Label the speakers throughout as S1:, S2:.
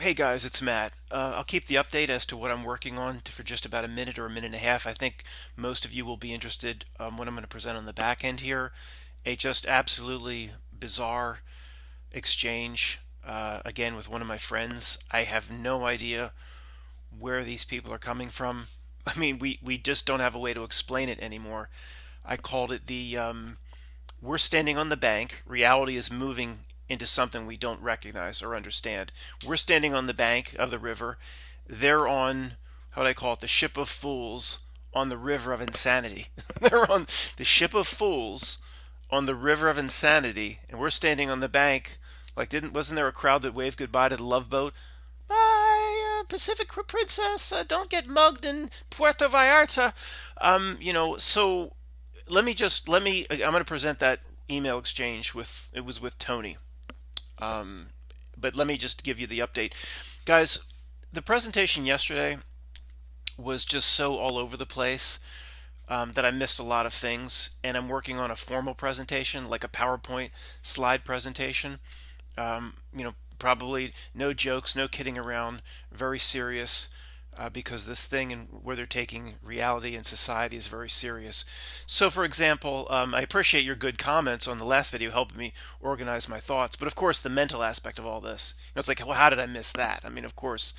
S1: Hey guys, it's Matt. I'll keep the update as to what I'm working on for just about a minute or a minute and a half. I think most of you will be interested what I'm going to present on the back end here. A just absolutely bizarre exchange, again, with one of my friends. I have no idea where these people are coming from. I mean, we just don't have a way to explain it anymore. I called it we're standing on the bank. Reality is moving into something we don't recognize or understand. We're standing on the bank of the river. They're on, how would I call it, the ship of fools on the river of insanity. They're on the ship of fools on the river of insanity, and we're standing on the bank. Like, wasn't there a crowd that waved goodbye to the Love Boat? Bye, Pacific Princess. Don't get mugged in Puerto Vallarta. So I'm going to present that email exchange it was with Tony. But let me just give you the update. Guys, the presentation yesterday was just so all over the place that I missed a lot of things, and I'm working on a formal presentation, like a PowerPoint slide presentation. Probably no jokes, no kidding around, very serious, because this thing and where they're taking reality and society is very serious. So, for example, I appreciate your good comments on the last video, helping me organize my thoughts. But of course, the mental aspect of all this, it's like, well, how did I miss that? I mean, of course,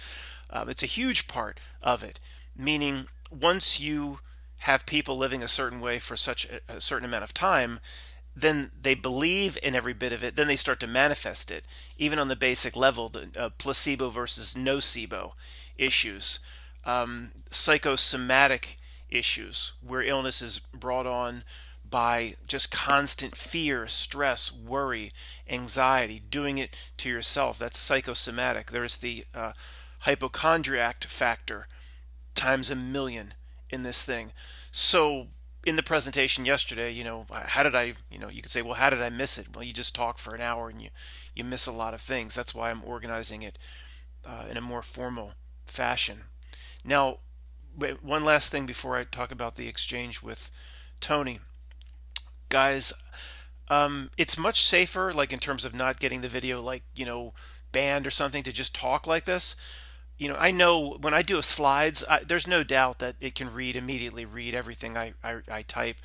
S1: it's a huge part of it. Meaning, once you have people living a certain way for such a certain amount of time, then they believe in every bit of it. Then they start to manifest it, even on the basic level, the placebo versus nocebo issues, psychosomatic issues, where illness is brought on by just constant fear, stress, worry, anxiety, doing it to yourself. That's psychosomatic. There's the hypochondriac factor times a million in this thing. So in the presentation yesterday, how did I, you could say, well, how did I miss it? Well, you just talk for an hour and you miss a lot of things. That's why I'm organizing it in a more formal fashion. Now, one last thing before I talk about the exchange with Tony. Guys, it's much safer, like in terms of not getting the video, like, banned or something, to just talk like this. I know when I do a slides, there's no doubt that it can immediately read everything I type.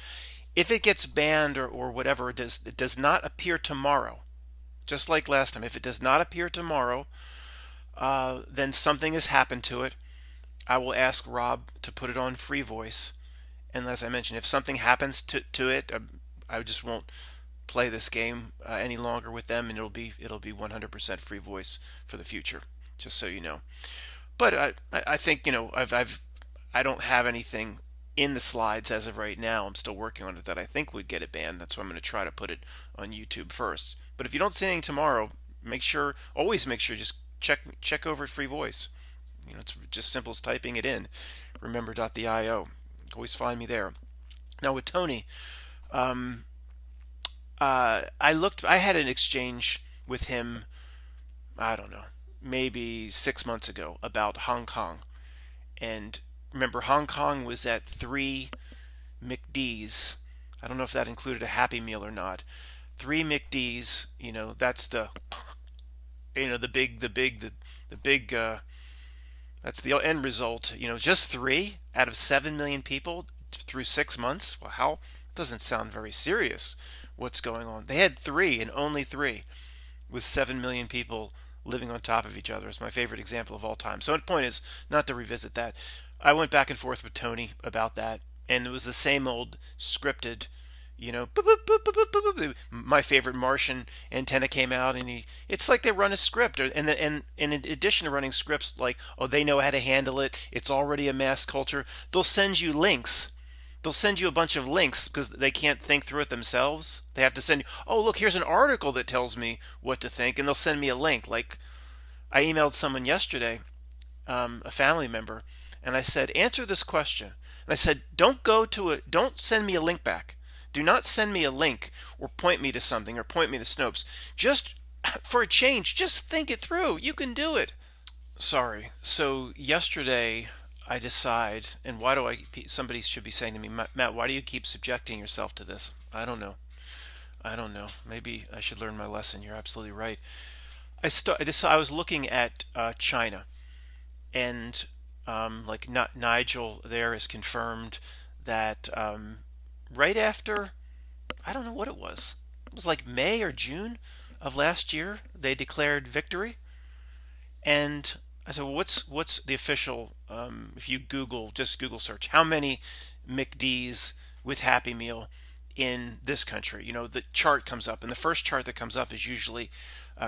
S1: If it gets banned or whatever, it does not appear tomorrow. Just like last time, if it does not appear tomorrow, then something has happened to it. I will ask Rob to put it on free voice. And as I mentioned, if something happens to it, I just won't play this game any longer with them, and it'll be 100% free voice for the future. Just so you know. But I think I don't have anything in the slides as of right now. I'm still working on it that I think would get it banned. That's why I'm going to try to put it on YouTube first. But if you don't see anything tomorrow, always make sure, just check over at Free Voice. It's just simple as typing it in. Remember.io. Always find me there. Now with Tony, I had an exchange with him. I don't know, maybe 6 months ago, about Hong Kong. And remember, Hong Kong was at 3 McD's. I don't know if that included a Happy Meal or not. 3 McD's. That's the big. That's the end result. Just 3 out of 7 million people through 6 months. Well, how doesn't sound very serious. What's going on? They had three and only three, with 7 million people living on top of each other. Is my favorite example of all time. So the point is not to revisit that. I went back and forth with Tony about that, and it was the same old scripted, boop, boop, boop, boop, boop, boop, boop. My favorite Martian antenna came out, and it's like they run a script, and in addition to running scripts like, oh, they know how to handle it, it's already a mass culture, they'll send you links. They'll send you a bunch of links because they can't think through it themselves. They have to send you, oh, look, here's an article that tells me what to think, and they'll send me a link. Like, I emailed someone yesterday, a family member, and I said, answer this question. And I said, don't send me a link back. Do not send me a link or point me to something or point me to Snopes. Just for a change, just think it through. You can do it. Sorry. So yesterday I decide, and somebody should be saying to me, Matt, why do you keep subjecting yourself to this? I don't know. Maybe I should learn my lesson. You're absolutely right. I was looking at China, and like Nigel there has confirmed that right after, I don't know what it was. It was like May or June of last year they declared victory. And I said, well, what's the official? If you just Google search, how many McD's with Happy Meal in this country? The chart comes up, and the first chart that comes up is usually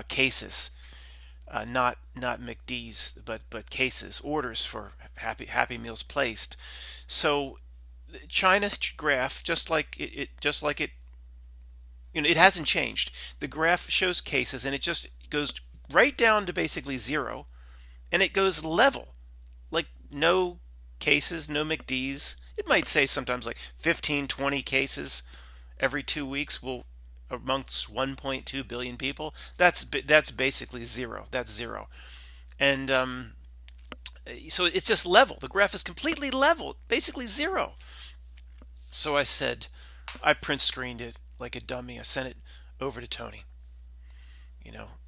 S1: cases, not McD's, but cases, orders for Happy Meals placed. So China graph, just like it, it hasn't changed. The graph shows cases, and it just goes right down to basically zero, and it goes level, like no cases, no McD's. It might say sometimes like 15, 20 cases every 2 weeks will amongst 1.2 billion people. That's basically zero. That's zero. And so it's just level. The graph is completely level, basically zero. So I print screened it like a dummy. I sent it over to Tony.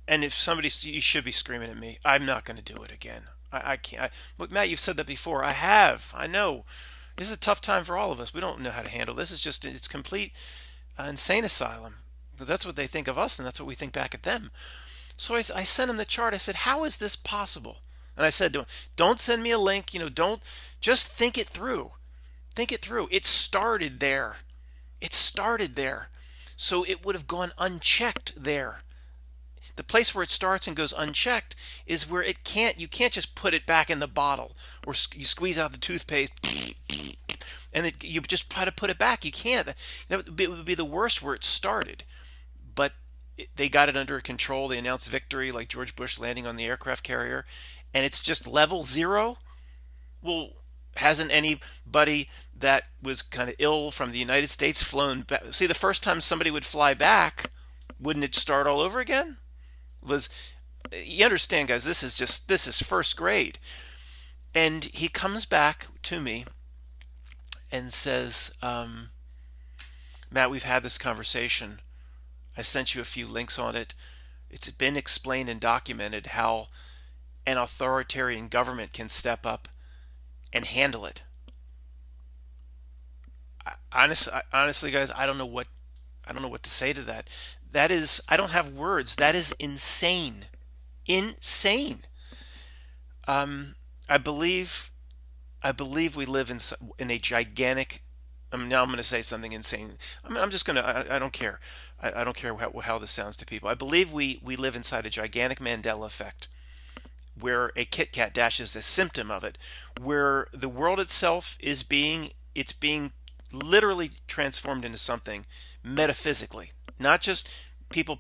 S1: And if you should be screaming at me. I'm not going to do it again. I can't. But Matt, you've said that before. I have. I know. This is a tough time for all of us. We don't know how to handle this. It's complete insane asylum. That's what they think of us, and that's what we think back at them. So I sent him the chart. I said, how is this possible? And I said to him, don't send me a link. Don't, just think it through. Think it through. It started there. It started there. So it would have gone unchecked there. The place where it starts and goes unchecked is where you can't just put it back in the bottle, or you squeeze out the toothpaste and you just try to put it back. You can't. That would be the worst where it started. But they got it under control. They announced victory, like George Bush landing on the aircraft carrier, and it's just level zero. Well, hasn't anybody that was kind of ill from the United States flown back? See, the first time somebody would fly back, wouldn't it start all over again? You understand, guys, this is first grade. And he comes back to me and says, Matt, we've had this conversation. I sent you a few links on it. It's been explained and documented how an authoritarian government can step up and handle it. Honestly, guys, I don't know what to say to that. I don't have words. That is insane. Insane. I believe we live in a gigantic. Now I'm going to say something insane. I'm just going to. I don't care. I don't care how this sounds to people. I believe we live inside a gigantic Mandela effect, where a Kit Kat dash is a symptom of it, where the world itself is being literally transformed into something metaphysically, not just people,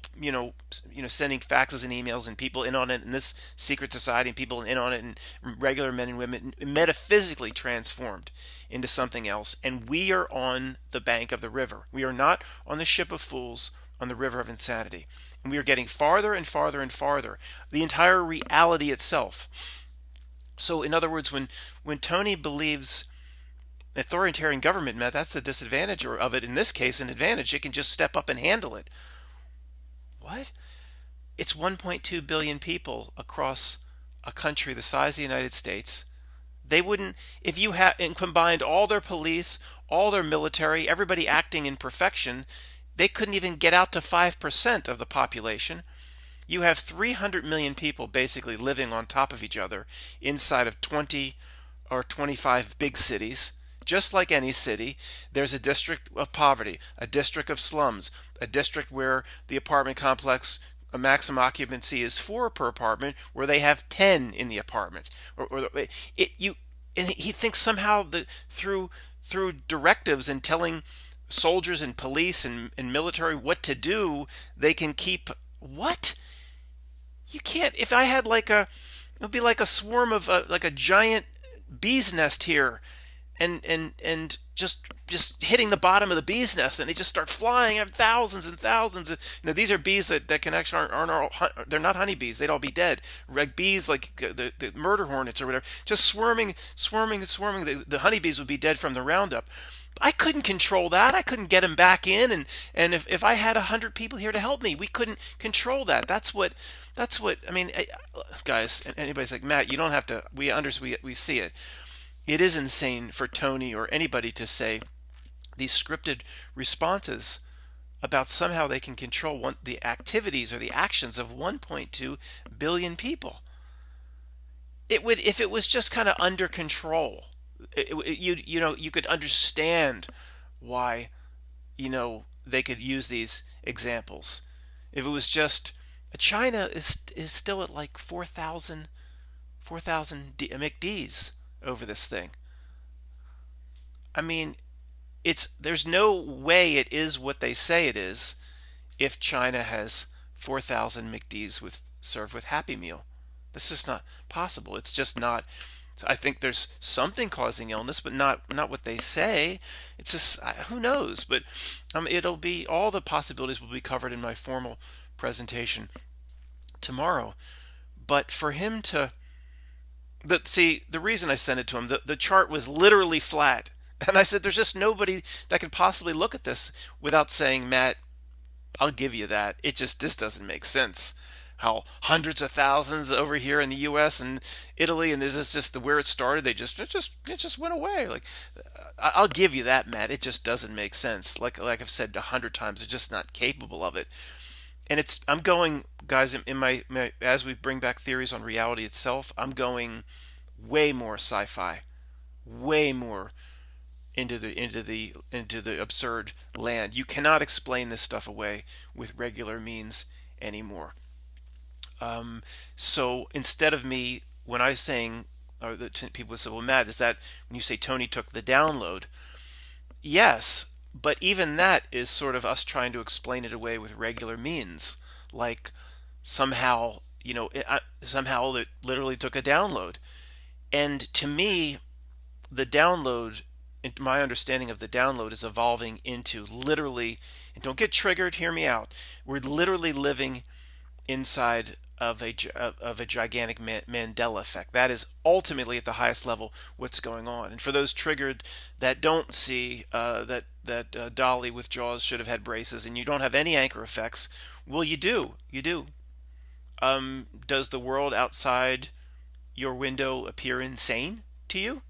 S1: sending faxes and emails, and people in on it in this secret society, and people in on it, and regular men and women, metaphysically transformed into something else. And we are on the bank of the river. We are not on the ship of fools on the river of insanity. And we are getting farther and farther and farther. The entire reality itself. So in other words, when Tony believes authoritarian government, Matt, that's the disadvantage of it. In this case, an advantage. It can just step up and handle it. What? It's 1.2 billion people across a country the size of the United States. They wouldn't, if you had and combined all their police, all their military, everybody acting in perfection, they couldn't even get out to 5% of the population. You have 300 million people basically living on top of each other inside of 20 or 25 big cities. Just like any city, there's a district of poverty, a district of slums, a district where the apartment complex, a maximum occupancy is 4 per apartment, where they have 10 in the apartment. And he thinks somehow that through directives and telling soldiers and police and military what to do, they can keep what? You can't. If I had it would be like a swarm of like a giant bee's nest here. And just hitting the bottom of the bee's nest, and they just start flying. I have thousands and thousands. These are bees that can actually aren't all, they're not honeybees. They'd all be dead. Like bees, like the murder hornets or whatever, just swarming. The honeybees would be dead from the roundup. I couldn't control that. I couldn't get them back in. And if I had 100 people here to help me, we couldn't control that. That's what That's what I mean, guys. Anybody's like Matt, you don't have to. We see it. It is insane for Tony or anybody to say these scripted responses about somehow they can control the activities or the actions of 1.2 billion people. It would if it was just kind of under control. You could understand why they could use these examples. If it was just China is still at like 4,000 McDs over this thing. I mean, there's no way it is what they say it is if China has 4,000 McDs served with Happy Meal. This is not possible. It's just not. I think there's something causing illness, but not what they say. It's just who knows. But it'll be all the possibilities will be covered in my formal presentation tomorrow. But for him to see the reason I sent it to him, the chart was literally flat. And I said, there's just nobody that could possibly look at this without saying, Matt, I'll give you that. This doesn't make sense. How hundreds of thousands over here in the U.S. and Italy, and this is just where it started. It just went away. Like, I'll give you that, Matt. It just doesn't make sense. Like I've said 100 times, they're just not capable of it. And I'm going, guys, in my as we bring back theories on reality itself, I'm going way more sci-fi, way more into the absurd land. You cannot explain this stuff away with regular means anymore. So instead of me, when I was saying, or the people would say, "Well, Matt, is that when you say Tony took the download?" Yes, but even that is sort of us trying to explain it away with regular means, like somehow, somehow it literally took a download. And to me, the download, my understanding of the download is evolving into literally, and don't get triggered, hear me out. We're literally living inside of a gigantic Mandela effect. That is ultimately at the highest level what's going on. And for those triggered that don't see that Dolly with Jaws should have had braces, and you don't have any anchor effects, well, you do. You do. Does the world outside your window appear insane to you?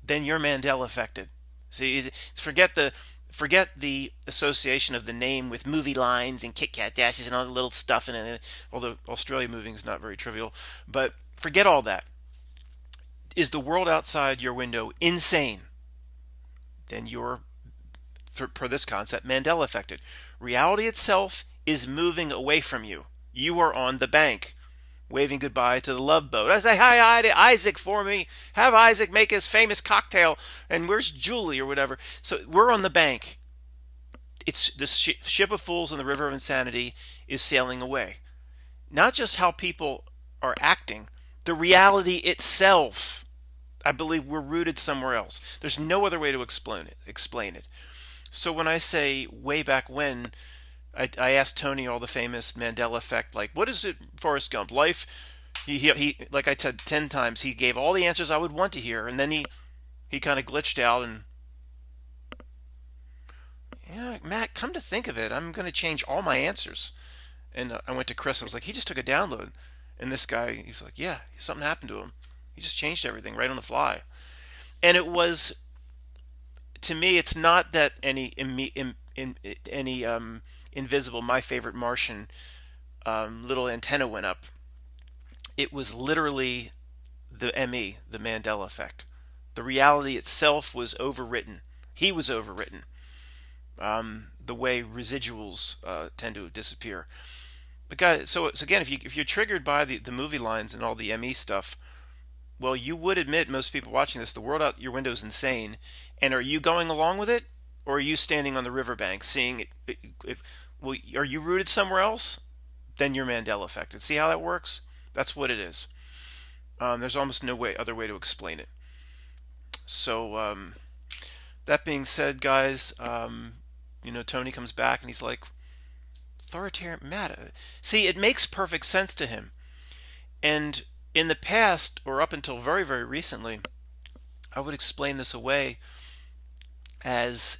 S1: Then you're Mandela affected. See, forget the association of the name with movie lines and Kit Kat dashes and all the little stuff in it. Although Australia moving is not very trivial, but forget all that. Is the world outside your window insane? Then you're, per this concept, Mandela affected. Reality itself is moving away from you. You are on the bank, waving goodbye to the love boat. I say hi to Isaac for me. Have Isaac make his famous cocktail. And where's Julie or whatever? So we're on the bank. It's the ship of fools in the river of insanity is sailing away. Not just how people are acting, the reality itself. I believe we're rooted somewhere else. There's no other way to explain it. So when I say way back when, I asked Tony all the famous Mandela effect, like, what is it, Forrest Gump? Life, he like I said 10 times, he gave all the answers I would want to hear, and then he kind of glitched out and, yeah, Matt, come to think of it, I'm going to change all my answers. And I went to Chris, I was like, he just took a download. And this guy, he's like, yeah, something happened to him. He just changed everything right on the fly. And it was, to me, it's not that any invisible, my favorite Martian little antenna went up. It was literally the ME, the Mandela effect. The reality itself was overwritten. He was overwritten. The way residuals tend to disappear. But guys, so again, if you're triggered by the movie lines and all the ME stuff, well, you would admit, most people watching this, the world out your window is insane. And are you going along with it, or are you standing on the riverbank seeing it? Well, are you rooted somewhere else? Then you're Mandela affected. See how that works? That's what it is. There's almost no other way to explain it. So that being said, guys, Tony comes back and he's like, authoritarian matter. See, it makes perfect sense to him. And in the past, or up until very, very recently, I would explain this away as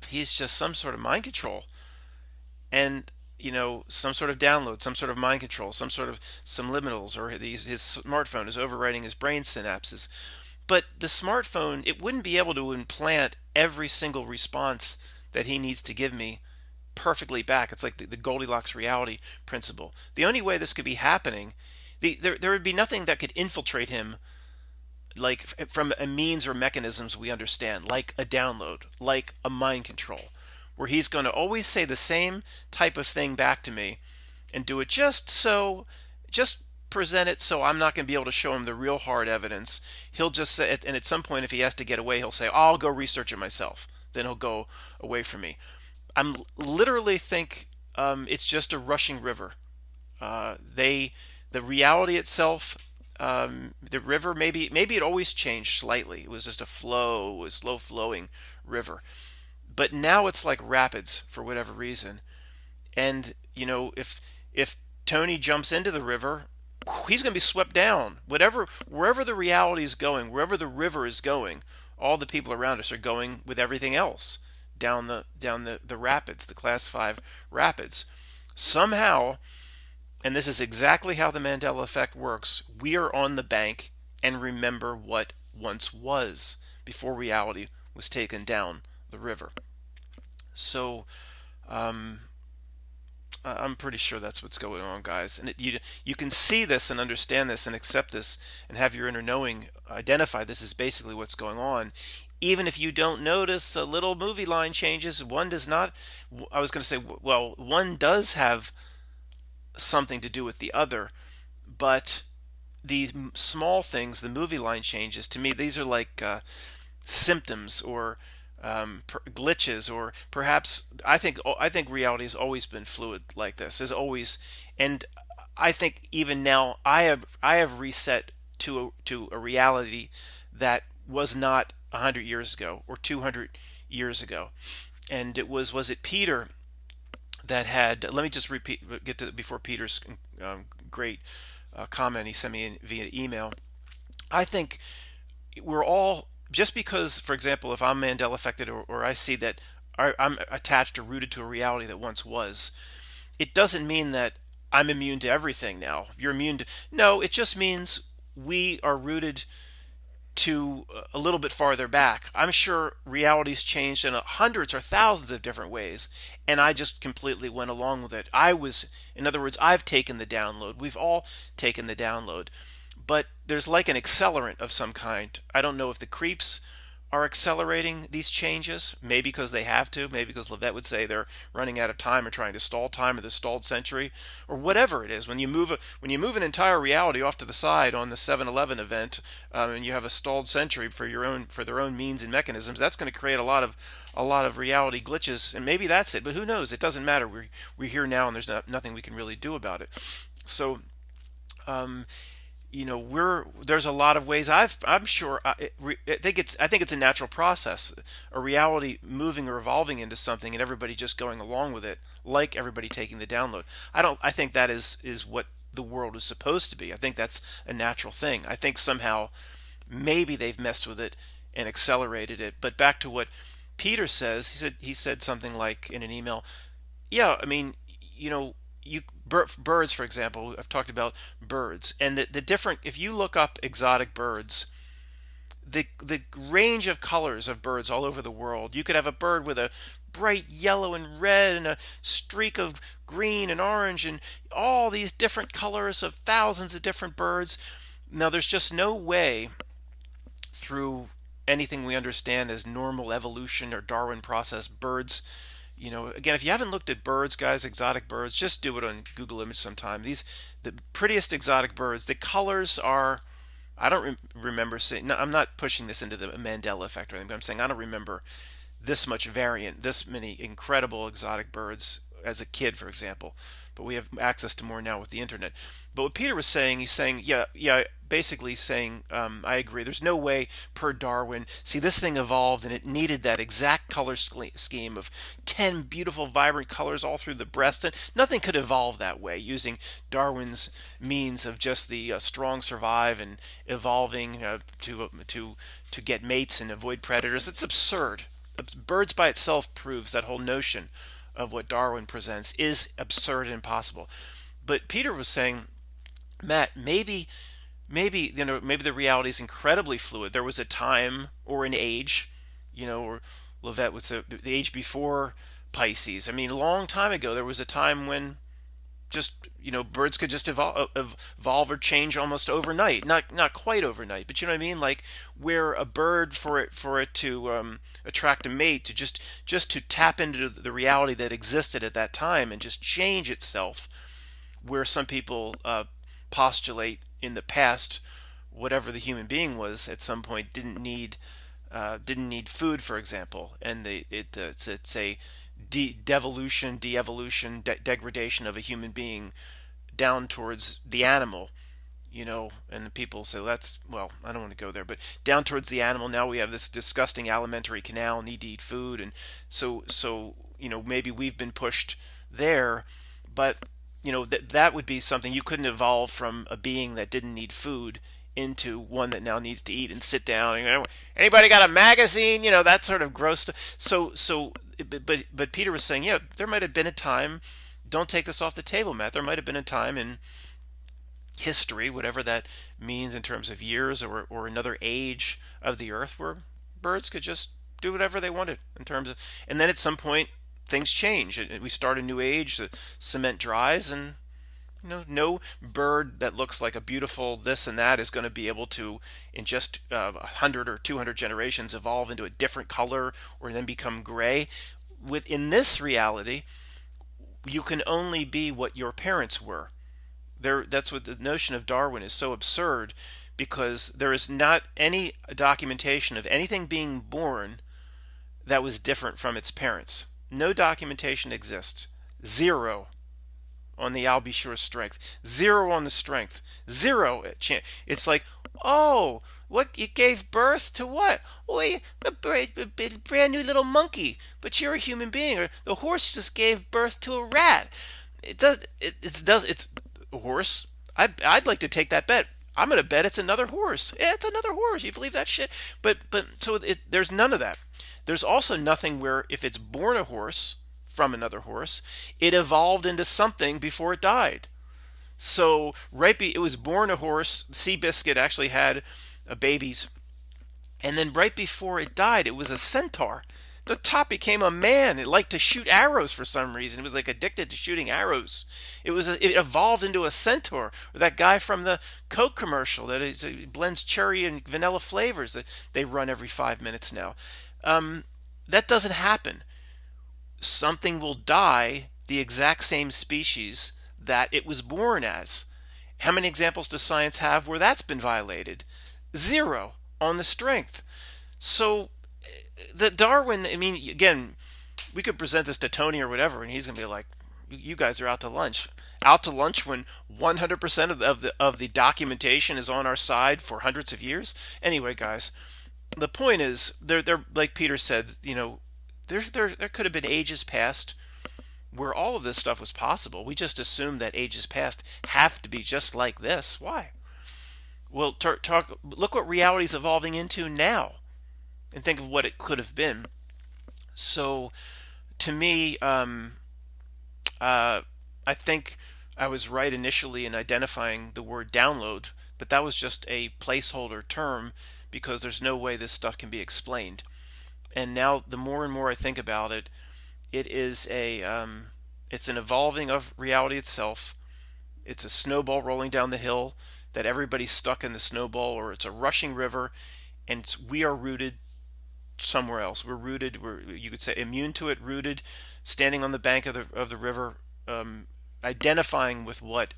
S1: he's just some sort of mind control. And some sort of download, some sort of mind control, some sort of subliminals, or his smartphone is overwriting his brain synapses. But the smartphone, it wouldn't be able to implant every single response that he needs to give me perfectly back. It's like the Goldilocks reality principle. The only way this could be happening, there would be nothing that could infiltrate him, like from a means or mechanisms we understand, like a download, like a mind control, where he's going to always say the same type of thing back to me and do it just present it so I'm not going to be able to show him the real hard evidence. He'll just say, and at some point, if he has to get away, he'll say, I'll go research it myself. Then he'll go away from me. I'm literally think it's just a rushing river. The reality itself, the river, maybe it always changed slightly. It was just a slow flowing river. But now it's like rapids for whatever reason. And if Tony jumps into the river, he's going to be swept down. Wherever the reality is going, wherever the river is going, all the people around us are going with everything else down the rapids, the class 5 rapids. Somehow, and this is exactly how the Mandela effect works, we are on the bank and remember what once was before reality was taken down the river. So, I'm pretty sure that's what's going on, guys. And you can see this and understand this and accept this and have your inner knowing identify this is basically what's going on. Even if you don't notice a little movie line changes, one does not. I was going to say, well, one does have something to do with the other, but the small things, the movie line changes, to me, these are like symptoms or glitches, or perhaps I think reality has always been fluid like this. Has always, and I think even now I have reset to a reality that was not 100 years ago or 200 years ago, and was it Peter that had? Let me just get to before Peter's great comment he sent me via email. I think we're all, just because, for example, if I'm Mandela affected, or I see that I'm attached or rooted to a reality that once was, it doesn't mean that I'm immune to everything now. You're immune to, no, it just means we are rooted to a little bit farther back. I'm sure reality's changed in hundreds or thousands of different ways, and I just completely went along with it. In other words, I've taken the download. We've all taken the download. But there's like an accelerant of some kind. I don't know if the creeps are accelerating these changes, maybe because they have to, maybe because Levette would say they're running out of time or trying to stall time, or the stalled century, or whatever it is. When you move an entire reality off to the side on the 7-Eleven event, and you have a stalled century for their own means and mechanisms, that's going to create a lot of reality glitches, and maybe that's it. But who knows? It doesn't matter. We're here now, and there's nothing we can really do about it. So. There's a lot of ways. I'm sure. I think it's a natural process, a reality moving or evolving into something, and everybody just going along with it, like everybody taking the download. I think that is what the world is supposed to be. I think that's a natural thing. I think somehow maybe they've messed with it and accelerated it. But back to what Peter says, he said something like in an email, yeah, I mean, birds, for example, I've talked about birds, and the different, if you look up exotic birds, the range of colors of birds all over the world, you could have a bird with a bright yellow and red and a streak of green and orange and all these different colors of thousands of different birds. Now, there's just no way through anything we understand as normal evolution or Darwin process, birds. Again, if you haven't looked at birds, guys, exotic birds, just do it on Google Image sometime. The prettiest exotic birds, the colors are, I don't remember seeing, no, I'm not pushing this into the Mandela effect or anything, but I'm saying I don't remember this much variant, this many incredible exotic birds as a kid, for example. But we have access to more now with the internet. But what Peter was saying, he's saying, yeah, basically saying, I agree. There's no way per Darwin. See, this thing evolved and it needed that exact color scheme of 10 beautiful, vibrant colors all through the breast. And nothing could evolve that way using Darwin's means of just the strong survive and evolving to get mates and avoid predators. It's absurd. Birds by itself proves that whole notion of what Darwin presents is absurd and impossible. But Peter was saying, Matt, maybe the reality is incredibly fluid. There was a time or an age, or Levette would say the age before Pisces. I mean, a long time ago, there was a time when just birds could just evolve or change almost overnight. Not quite overnight, but you know what I mean. Like where a bird for it to attract a mate, to just to tap into the reality that existed at that time and just change itself. Where some people postulate in the past, whatever the human being was at some point didn't need food, for example, and it's a devolution, de-evolution, degradation of a human being down towards the animal, and the people say, that's, well, I don't want to go there, but down towards the animal. Now we have this disgusting alimentary canal, need to eat food, and so maybe we've been pushed there, but that would be something. You couldn't evolve from a being that didn't need food into one that now needs to eat and sit down. Anybody got a magazine? That sort of gross stuff. But Peter was saying, yeah, there might have been a time. Don't take this off the table, Matt. There might have been a time in history, whatever that means in terms of years or another age of the earth, where birds could just do whatever they wanted in terms of, and then at some point things change. We start a new age. The cement dries, and no bird that looks like a beautiful this and that is going to be able to, in just 100 or 200 generations, evolve into a different color or then become gray. Within this reality, you can only be what your parents were. That's what the notion of Darwin is so absurd, because there is not any documentation of anything being born that was different from its parents. No documentation exists. Zero on the I'll be sure strength. Zero on the strength. Zero chance. It's like, oh, what, you gave birth to what? Oh, a brand new little monkey, but you're a human being. Or the horse just gave birth to a rat. It's a horse. I'd like to take that bet. I'm gonna bet it's another horse. Yeah, it's another horse. You believe that shit? But so there's none of that. There's also nothing where if it's born a horse from another horse, it evolved into something before it died. So it was born a horse. Seabiscuit actually had babies, and then right before it died, it was a centaur. The top became a man. It liked to shoot arrows for some reason. It was like addicted to shooting arrows. It evolved into a centaur. Or that guy from the Coke commercial that blends cherry and vanilla flavors that they run every 5 minutes now. That doesn't happen. Something will die the exact same species that it was born as. How many examples does science have where that's been violated? Zero on the strength. So the Darwin, I mean, again, we could present this to Tony or whatever, and he's going to be like, you guys are out to lunch. Out to lunch when 100% of the documentation is on our side for hundreds of years. Anyway, guys, the point is, they're like Peter said, there could have been ages past where all of this stuff was possible. We just assume that ages past have to be just like this. Why? Well, look what reality is evolving into now, and think of what it could have been. So, to me, I think I was right initially in identifying the word download, but that was just a placeholder term because there's no way this stuff can be explained. And now, the more and more I think about it, it's an evolving of reality itself. It's a snowball rolling down the hill that everybody's stuck in the snowball, or it's a rushing river, and we are rooted somewhere else. We're rooted. You could say immune to it, rooted, standing on the bank of the river, identifying with what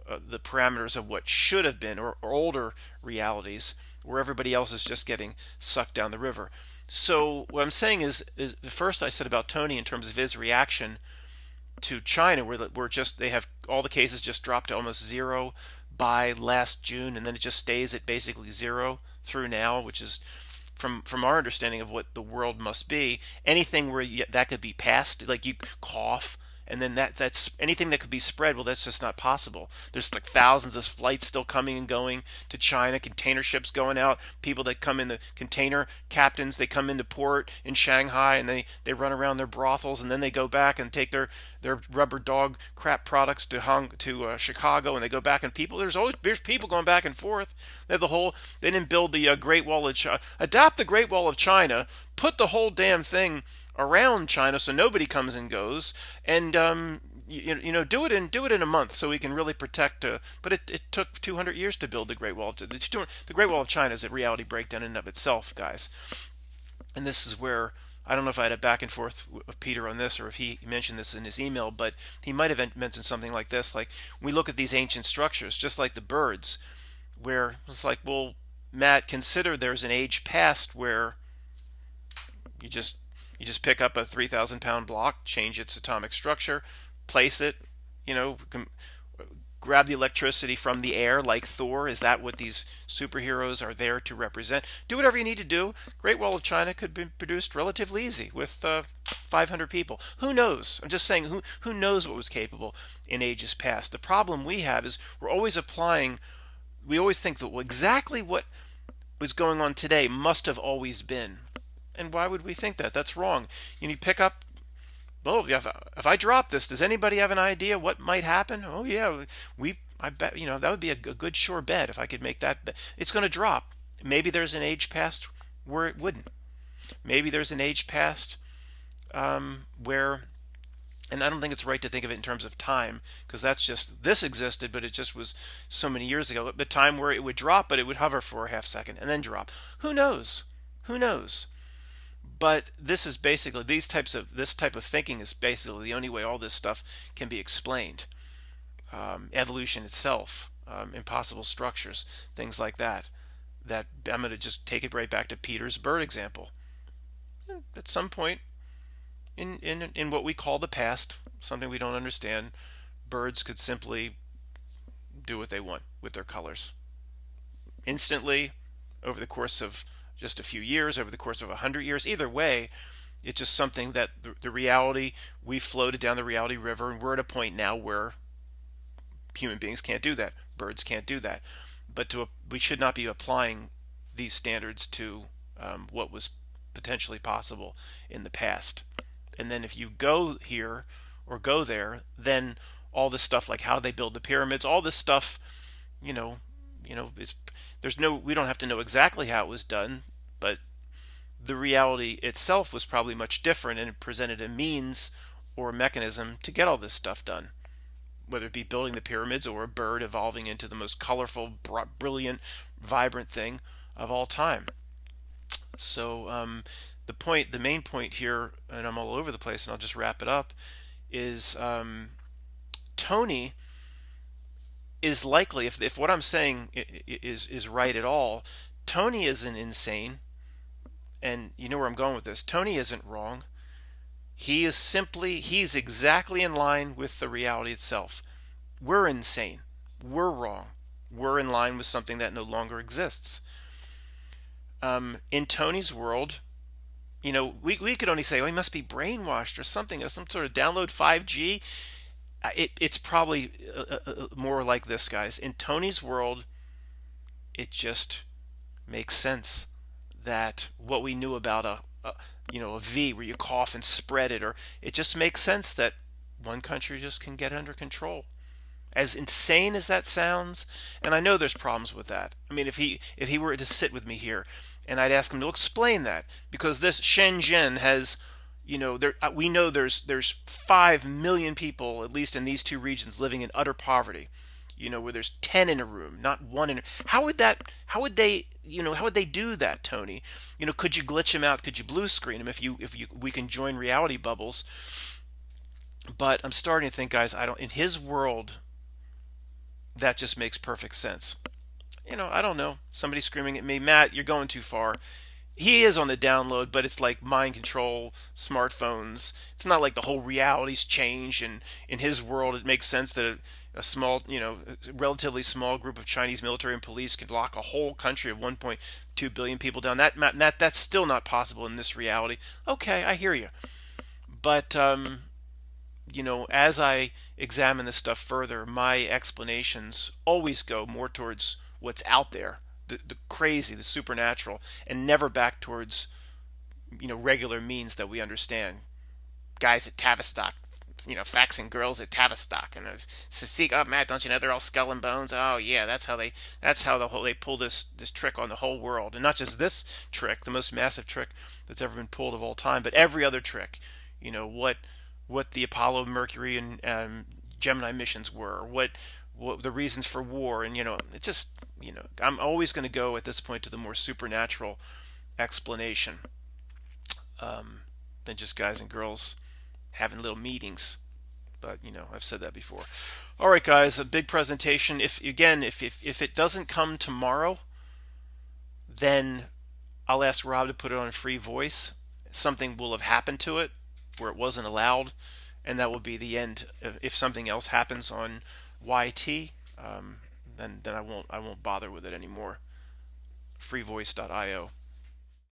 S1: the parameters of what should have been, or older realities, where everybody else is just getting sucked down the river. So what I'm saying is the first I said about Tony in terms of his reaction to China, where just they have all the cases just dropped to almost zero by last June, and then it just stays at basically zero through now, which is from our understanding of what the world must be. Anything where that could be passed, like you cough and then that's anything that could be spread. Well, that's just not possible. There's like thousands of flights still coming and going to China, container ships going out, people that come in the container captains, they come into port in Shanghai and they run around their brothels, and then they go back and take their rubber dog crap products to Chicago, and they go back, and there's people going back and forth. They didn't build the Great Wall of China, adopt the Great Wall of China, put the whole damn thing around China so nobody comes and goes, and do it in a month so we can really protect. But it took 200 years to build the Great Wall. The Great Wall of China is a reality breakdown in and of itself, guys. And this is where I don't know if I had a back and forth with Peter on this, or if he mentioned this in his email, but he might have mentioned something like this: like, we look at these ancient structures, just like the birds, where it's like, well, Matt, consider there's an age past where you just pick up a 3,000 pound block, change its atomic structure, place it, grab the electricity from the air like Thor. Is that what these superheroes are there to represent? Do whatever you need to do. Great Wall of China could be produced relatively easy with 500 people. Who knows? I'm just saying, who knows what was capable in ages past. The problem we have is we always think that, well, exactly what was going on today must have always been. And why would we think that? That's wrong. You pick up, well, if I drop this, does anybody have an idea what might happen? Oh yeah, I bet, that would be a good sure bet if I could make that bet. It's going to drop. Maybe there's an age past where it wouldn't. Maybe there's an age past where, and I don't think it's right to think of it in terms of time, because this existed, but it just was so many years ago. But time where it would drop, but it would hover for a half second and then drop. Who knows? Who knows? But this is basically this type of thinking is basically the only way all this stuff can be explained. Evolution itself, impossible structures, things like that. That I'm going to just take it right back to Peter's bird example. At some point in what we call the past, something we don't understand, birds could simply do what they want with their colors. Instantly, over the course of just a few years, over the course of 100 years. Either way, it's just something that the reality, we floated down the reality river, and we're at a point now where human beings can't do that. Birds can't do that. But we should not be applying these standards to what was potentially possible in the past. And then if you go here or go there, then all this stuff, like how they build the pyramids, all this stuff, we don't have to know exactly how it was done, but the reality itself was probably much different, and it presented a means or a mechanism to get all this stuff done, whether it be building the pyramids or a bird evolving into the most colorful, brilliant, vibrant thing of all time. So the main point here, and I'm all over the place, and I'll just wrap it up, is Tony is likely, if what I'm saying is right at all, Tony isn't insane, and you know where I'm going with this. Tony isn't wrong. He's exactly in line with the reality itself. We're insane. We're wrong. We're in line with something that no longer exists. In Tony's world, we could only say, oh, he must be brainwashed or something, or some sort of download 5G. It's probably more like this, guys. In Tony's world, it just makes sense that what we knew about a V where you cough and spread it, or it just makes sense that one country just can get it under control. As insane as that sounds, and I know there's problems with that. I mean, if he were to sit with me here, and I'd ask him to explain that, because this Shenzhen has, we know there's 5 million people, at least in these two regions, living in utter poverty. Where there's 10 in a room, not one in. How would they do that, Tony? Could you glitch him out? Could you blue screen him? We can join reality bubbles. But I'm starting to think, guys, in his world, that just makes perfect sense. I don't know. Somebody screaming at me, Matt, you're going too far. He is on the download, but it's like mind control, smartphones. It's not like the whole reality's changed, and in his world, it makes sense that a small, relatively small group of Chinese military and police could lock a whole country of 1.2 billion people down. That's still not possible in this reality. Okay, I hear you. But as I examine this stuff further, my explanations always go more towards what's out there, the crazy, the supernatural, and never back towards, regular means that we understand. Guys at Tavistock, faxing girls at Tavistock, and Sisik, oh Matt, don't you know they're all skull and bones? Oh yeah, they pull this trick on the whole world, and not just this trick, the most massive trick that's ever been pulled of all time, but every other trick. What the Apollo, Mercury, and Gemini missions were, what the reasons for war, and it just I'm always going to go at this point to the more supernatural explanation than just guys and girls having little meetings. But I've said that before. All right, guys, a big presentation. If it doesn't come tomorrow, then I'll ask Rob to put it on a free voice. Something will have happened to it where it wasn't allowed, and that will be the end. If something else happens on YT, then I won't bother with it anymore. Freevoice.io.